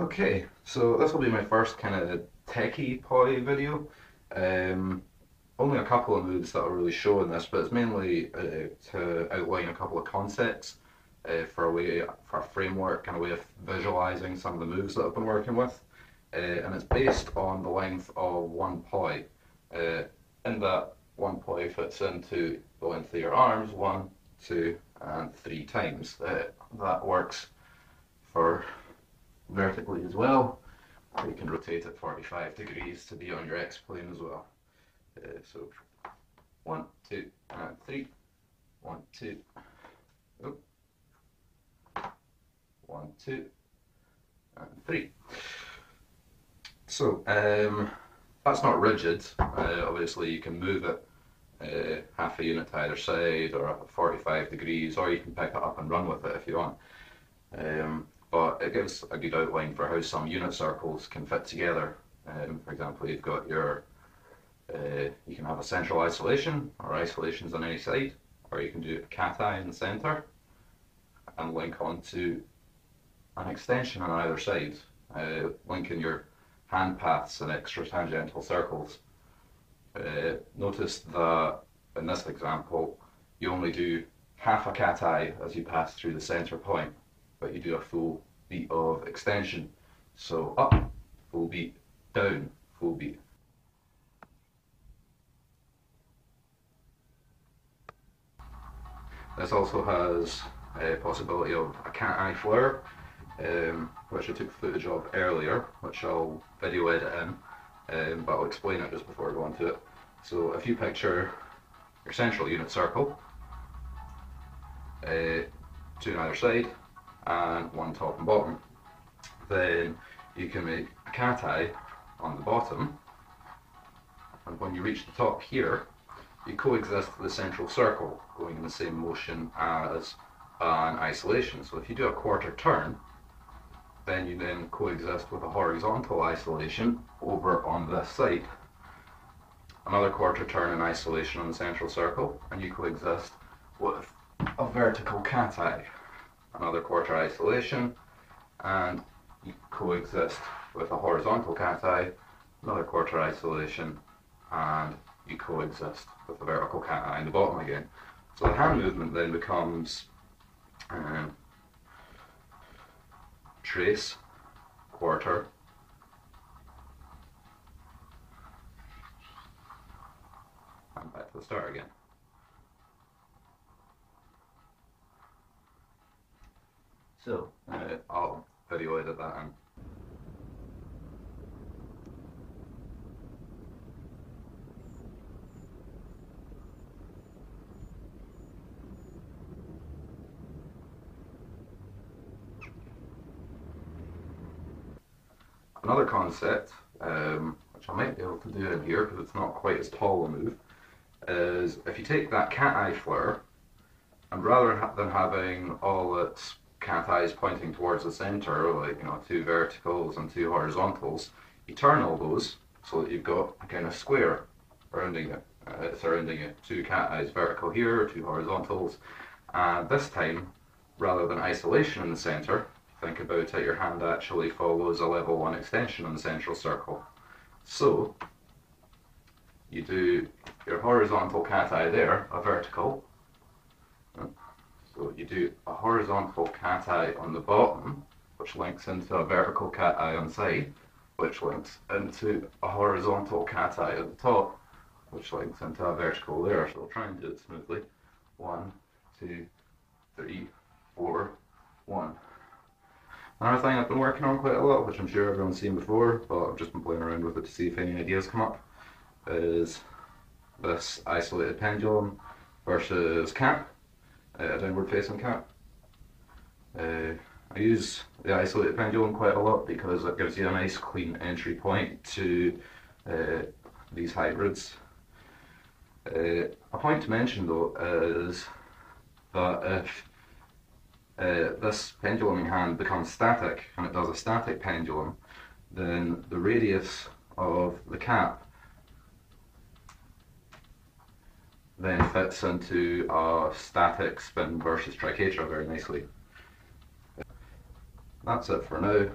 Okay, so this will be my first kind of techie poi video. Um, Only a couple of moves that I'll really show in this, but it's mainly to outline a couple of concepts for a framework and a way of visualizing some of the moves that I've been working with. And it's based on the length of one poi. In that one poi fits into the length of your arms, one, two, and three times. That works for vertically as well. You can rotate it 45 degrees to be on your X-plane as well. So 1, 2, and 3. 1, 2. Oh. 1, 2, and 3. So that's not rigid. Obviously, you can move it half a unit to either side or up at 45 degrees, or you can pick it up and run with it if you want. But it gives a good outline for how some unit circles can fit together. For example, you've got you can have a central isolation or isolations on any side, or you can do a cateye in the center and link onto an extension on either side, linking your handpaths and extra tangential circles. Notice that in this example, you only do half a cateye as you pass through the center point, but you do a full beat of extension. So up, full beat, down, full beat. This also has a possibility of a cateye flare, which I took footage of earlier, which I'll video edit in, but I'll explain it just before I go into it. So if you picture your central unit circle, two on either side, and one top and bottom, then you can make a cateye on the bottom, and when you reach the top here, you coexist with the central circle, going in the same motion as an isolation. So if you do a quarter turn, then you then coexist with a horizontal isolation over on this side. Another quarter turn in isolation on the central circle, and you coexist with a vertical cateye. Another quarter isolation, and you coexist with a horizontal cateye. Another quarter isolation, and you coexist with the vertical cateye in the bottom again. So the hand movement then becomes trace, quarter, and back to the start again. So I'll video edit that in. Another concept, which I might be able to do in here because it's not quite as tall a move, is if you take that cateye flare, and rather than having all its cateyes pointing towards the center, like two verticals and two horizontals, you turn all those so that you've got a kind of square surrounding it. Two cateyes vertical here, two horizontals, and this time, rather than isolation in the center, think about it, your hand actually follows a level 1 extension on the central circle. So you do your horizontal cateye there, a vertical. So you do a horizontal cateye on the bottom, which links into a vertical cateye on the side, which links into a horizontal cateye at the top, which links into a vertical there. So I'll try and do it smoothly. 1, 2, 3, 4, 1. Another thing I've been working on quite a lot, which I'm sure everyone's seen before, but I've just been playing around with it to see if any ideas come up, is this isolated pendulum versus cap, a downward facing cap. I use the isolated pendulum quite a lot because it gives you a nice clean entry point to these hybrids. A point to mention though is that if this penduluming hand becomes static, and it does a static pendulum, then the radius of the cap then fits into a static spin versus triquetra very nicely. that's it for now.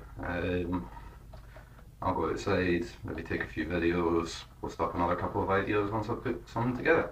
I'll go outside, maybe take a few videos, post up another couple of ideas once I've put something together.